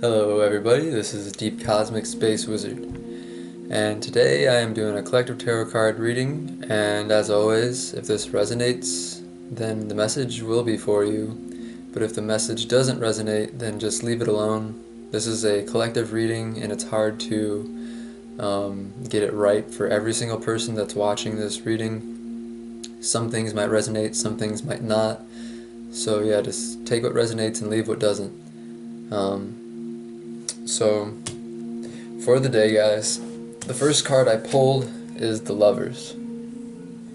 Hello everybody, this is DeepCosmicSpaceWizard, and today I am doing a collective tarot card reading, and as always, if this resonates, then the message will be for you, but if the message doesn't resonate, then just leave it alone. This is a collective reading, and it's hard to get it right for every single person that's watching this reading. Some things might resonate, some things might not, so yeah, just take what resonates and leave what doesn't. So, for the day, guys, the first card I pulled is the Lovers.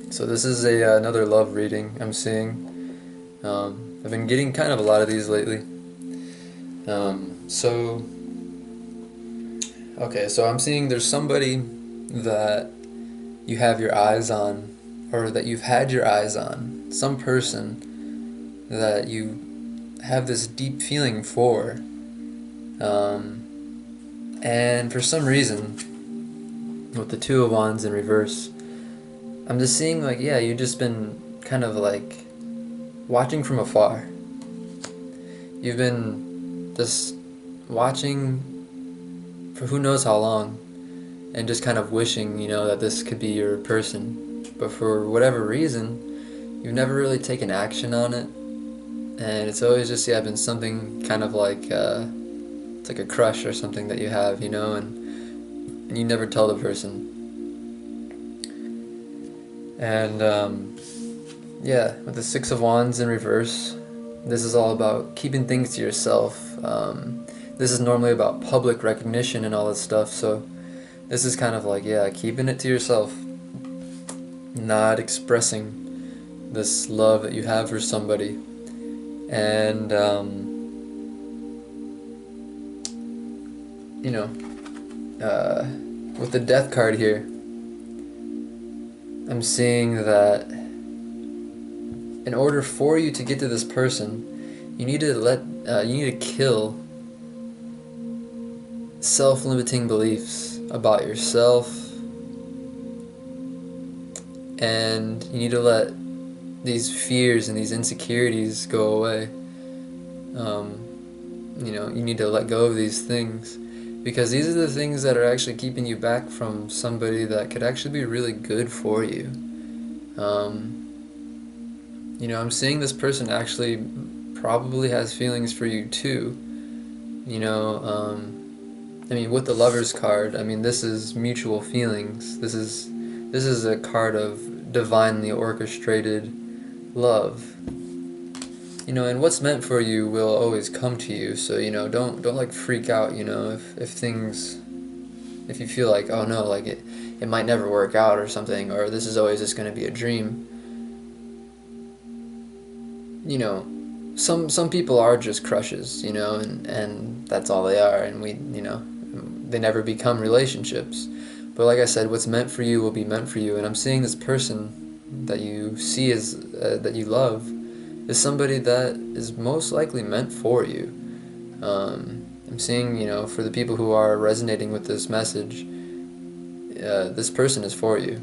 So this is another love reading I'm seeing. I've been getting kind of a lot of these lately. So I'm seeing there's somebody that you have your eyes on, or that you've had your eyes on. Some person that you have this deep feeling for. And for some reason, with the Two of Wands in reverse, I'm just seeing like, yeah, you've just been kind of like watching from afar. You've been just watching for who knows how long, and just kind of wishing, that this could be your person. But for whatever reason, you've never really taken action on it. And it's always just, been something kind of like, it's like a crush or something that you have, and you never tell the person. And, with the Six of Wands in reverse, this is all about keeping things to yourself. This is normally about public recognition and all this stuff, so this is kind of like, keeping it to yourself. Not expressing this love that you have for somebody. And, with the Death card here, I'm seeing that in order for you to get to this person, you need to kill self-limiting beliefs about yourself, and you need to let these fears and these insecurities go away. You need to let go of these things, because these are the things that are actually keeping you back from somebody that could actually be really good for you. I'm seeing this person actually probably has feelings for you too. With the Lovers card, this is mutual feelings. This is a card of divinely orchestrated love. And what's meant for you will always come to you. So don't like freak out. If you feel like, oh no, like it might never work out or something, or this is always just going to be a dream. Some people are just crushes, and that's all they are, and they never become relationships. But like I said, what's meant for you will be meant for you, and I'm seeing this person that you see as that you love is somebody that is most likely meant for you. I'm seeing, for the people who are resonating with this message, this person is for you.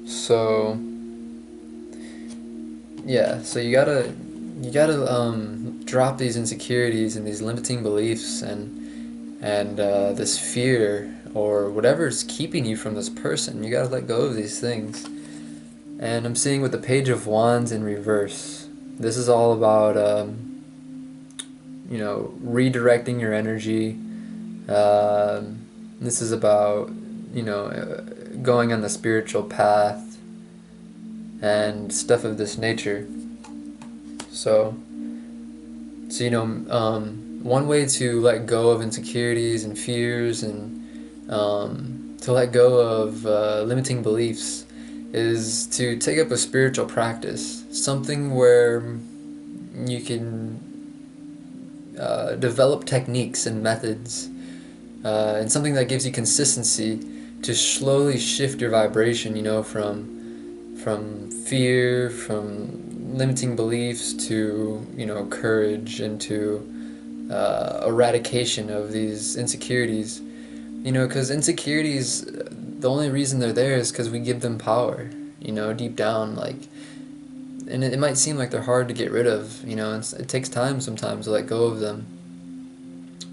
So you gotta drop these insecurities and these limiting beliefs and this fear or whatever's keeping you from this person. You gotta let go of these things. And I'm seeing with the Page of Wands in reverse, this is all about redirecting your energy. This is about going on the spiritual path and stuff of this nature. So one way to let go of insecurities and fears and to let go of limiting beliefs is to take up a spiritual practice, something where you can develop techniques and methods, and something that gives you consistency to slowly shift your vibration, from fear, from limiting beliefs to, courage, and to eradication of these insecurities. Because insecurities, the only reason they're there is because we give them power. Deep down, like, and it might seem like they're hard to get rid of, you know, and it takes time sometimes to let go of them.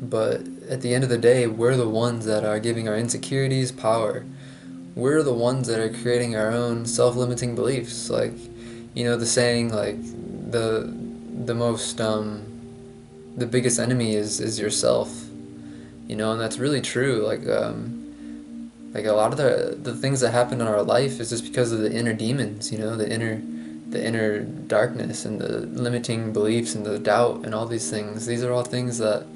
But at the end of the day, we're the ones that are giving our insecurities power. We're the ones that are creating our own self-limiting beliefs. Like, you know, the saying, like, the the most the biggest enemy is yourself. You know, and that's really true. Like a lot of the things that happen in our life is just because of the inner demons, you know, the inner darkness and the limiting beliefs and the doubt and all these things. These are all things that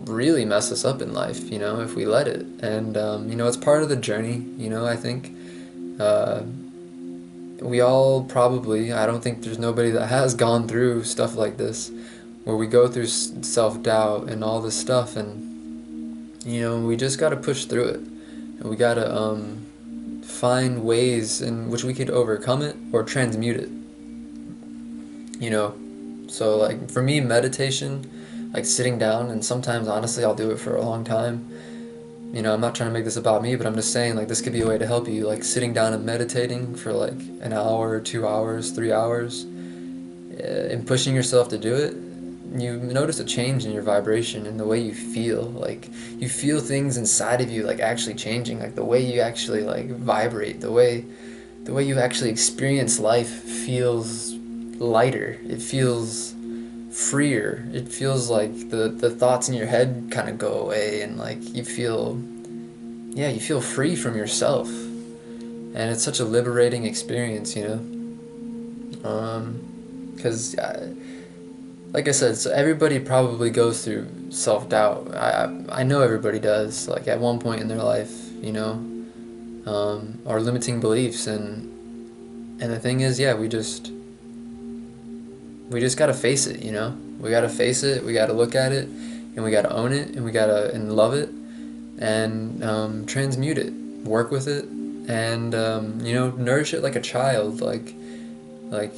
really mess us up in life, you know, if we let it. And you know, it's part of the journey. You know, I think we all probably, I don't think there's nobody that has gone through stuff like this, where we go through self-doubt and all this stuff, and you know, we just got to push through it, and we got to find ways in which we could overcome it or transmute it, you know. So like for me, meditation, like sitting down, and sometimes honestly I'll do it for a long time. You know, I'm not trying to make this about me, but I'm just saying, like, this could be a way to help you, like sitting down and meditating for like an hour, 2 hours, 3 hours, and pushing yourself to do it. You notice a change in your vibration and the way you feel. Like, you feel things inside of you like actually changing, like the way you actually like vibrate, the way you actually experience life feels lighter. It feels freer. It feels like the thoughts in your head kind of go away, and like you feel free from yourself, and it's such a liberating experience, you know. Because like I said, so everybody probably goes through self-doubt. I know everybody does, like at one point in their life, you know, or limiting beliefs, and the thing is, yeah, we just gotta face it, you know. We gotta face it. We gotta look at it, and we gotta own it, and we gotta love it, and transmute it, work with it, and you know, nourish it like a child. Like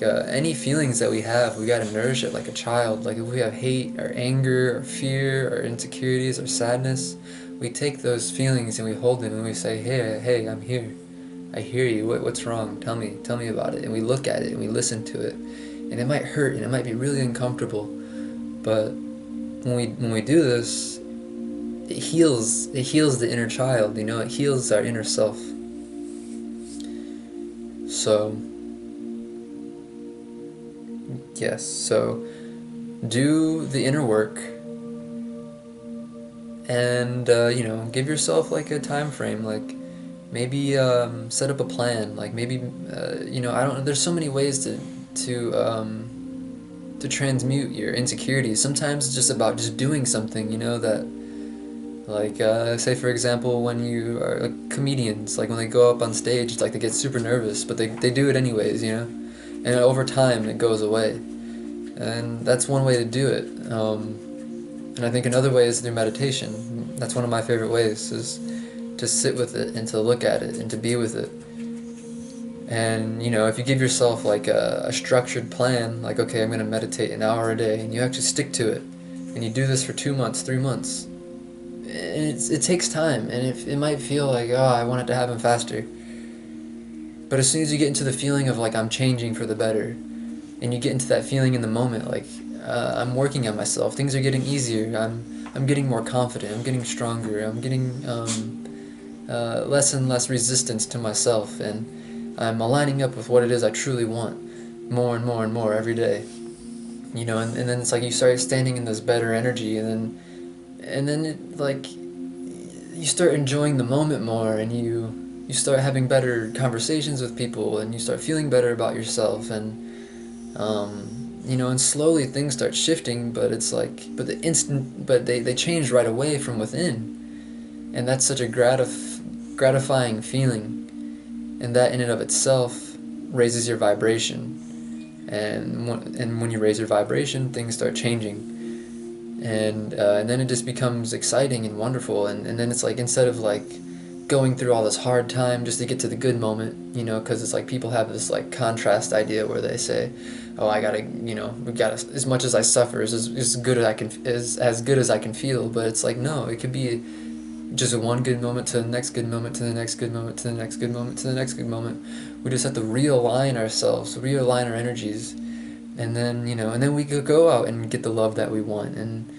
any feelings that we have, we gotta nourish it like a child. Like if we have hate or anger or fear or insecurities or sadness, we take those feelings and we hold them and we say, hey, I'm here. I hear you. What's wrong? Tell me about it. And we look at it and we listen to it. And it might hurt and it might be really uncomfortable, but when we do this, it heals the inner child, you know. It heals our inner self. So yes, so do the inner work, and you know, give yourself like a time frame. Like maybe set up a plan. Like maybe you know, I don't. There's so many ways to transmute your insecurities. Sometimes it's just about just doing something, you know, that like say for example, when you are like comedians, like when they go up on stage, it's like they get super nervous, but they do it anyways, you know, and over time it goes away. And that's one way to do it. And I think another way is through meditation. That's one of my favorite ways, is to sit with it and to look at it and to be with it. And, you know, if you give yourself like a structured plan, like, okay, I'm going to meditate an hour a day, and you actually stick to it, and you do this for 2 months, 3 months, and it takes time, and it might feel like, oh, I want it to happen faster. But as soon as you get into the feeling of like, I'm changing for the better, and you get into that feeling in the moment, like, I'm working on myself, things are getting easier, I'm getting more confident, I'm getting stronger, I'm getting less and less resistance to myself, and I'm aligning up with what it is I truly want, more and more and more every day, you know. And then it's like you start standing in this better energy, and then it, like, you start enjoying the moment more, and you start having better conversations with people, and you start feeling better about yourself, and you know, and slowly things start shifting. But it's like, but they change right away from within, and that's such a gratifying feeling. And that in and of itself raises your vibration, and when you raise your vibration, things start changing, and then it just becomes exciting and wonderful, and then it's like, instead of like going through all this hard time just to get to the good moment, you know, because it's like people have this like contrast idea where they say, oh, I gotta, you know, we gotta, as much as I suffer is as good as I can, is as good as I can feel. But it's like, no, it could be just one good moment to the next good moment to the next good moment to the next good moment to the next good moment, We just have to realign ourselves, realign our energies, and then, you know, and then we could go out and get the love that we want, and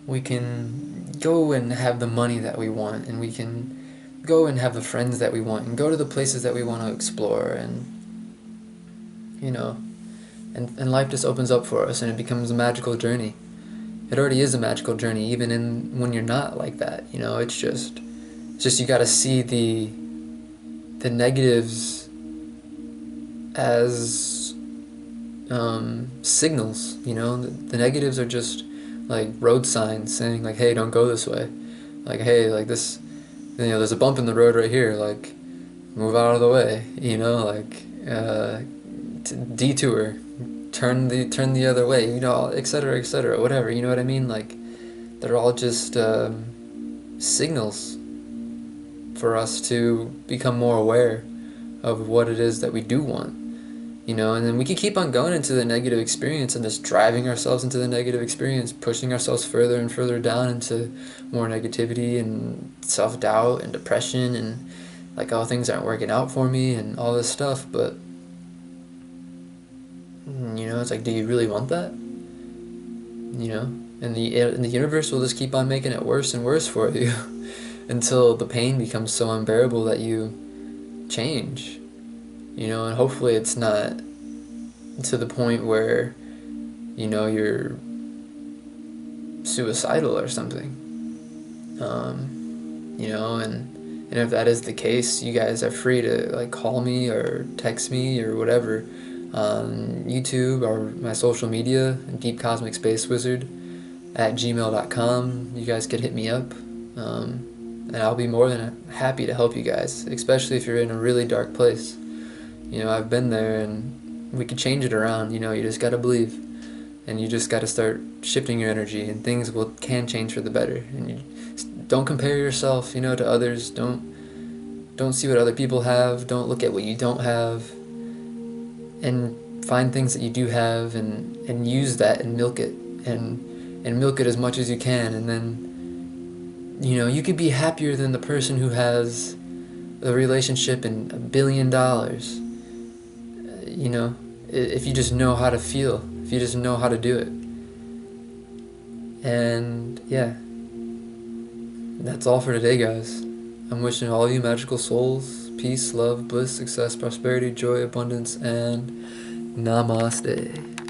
we can go and have the money that we want, and we can go and have the friends that we want, and go to the places that we want to explore, and, you know, and life just opens up for us, and it becomes a magical journey. It already is a magical journey, even in when you're not like that, you know. It's just you got to see the negatives as signals, you know. The negatives are just like road signs saying like, hey, don't go this way, like, hey, like this, you know, there's a bump in the road right here, like, move out of the way, you know, like, detour, turn the other way, you know, etc., whatever, you know what I mean? Like, they're all just signals for us to become more aware of what it is that we do want, you know. And then we can keep on going into the negative experience and just driving ourselves into the negative experience, pushing ourselves further and further down into more negativity and self-doubt and depression and like, oh, things aren't working out for me and all this stuff. But, you know, it's like, do you really want that? You know, and the universe will just keep on making it worse and worse for you until the pain becomes so unbearable that you change, you know. And hopefully it's not to the point where, you know, you're suicidal or something, you know. And if that is the case, you guys are free to like call me or text me or whatever on YouTube or my social media, DeepCosmicSpaceWizard at gmail.com. You guys could hit me up, and I'll be more than happy to help you guys, especially if you're in a really dark place. You know, I've been there, and we could change it around. You know, you just gotta believe, and you just gotta start shifting your energy, and things can change for the better. And you don't compare yourself, you know, to others. Don't see what other people have. Don't look at what you don't have, and find things that you do have, and use that and milk it, and milk it as much as you can. And then, you know, you could be happier than the person who has a relationship and $1 billion, you know, if you just know how to feel, if you just know how to do it. And yeah, that's all for today, guys. I'm wishing all of you magical souls peace, love, bliss, success, prosperity, joy, abundance, and namaste.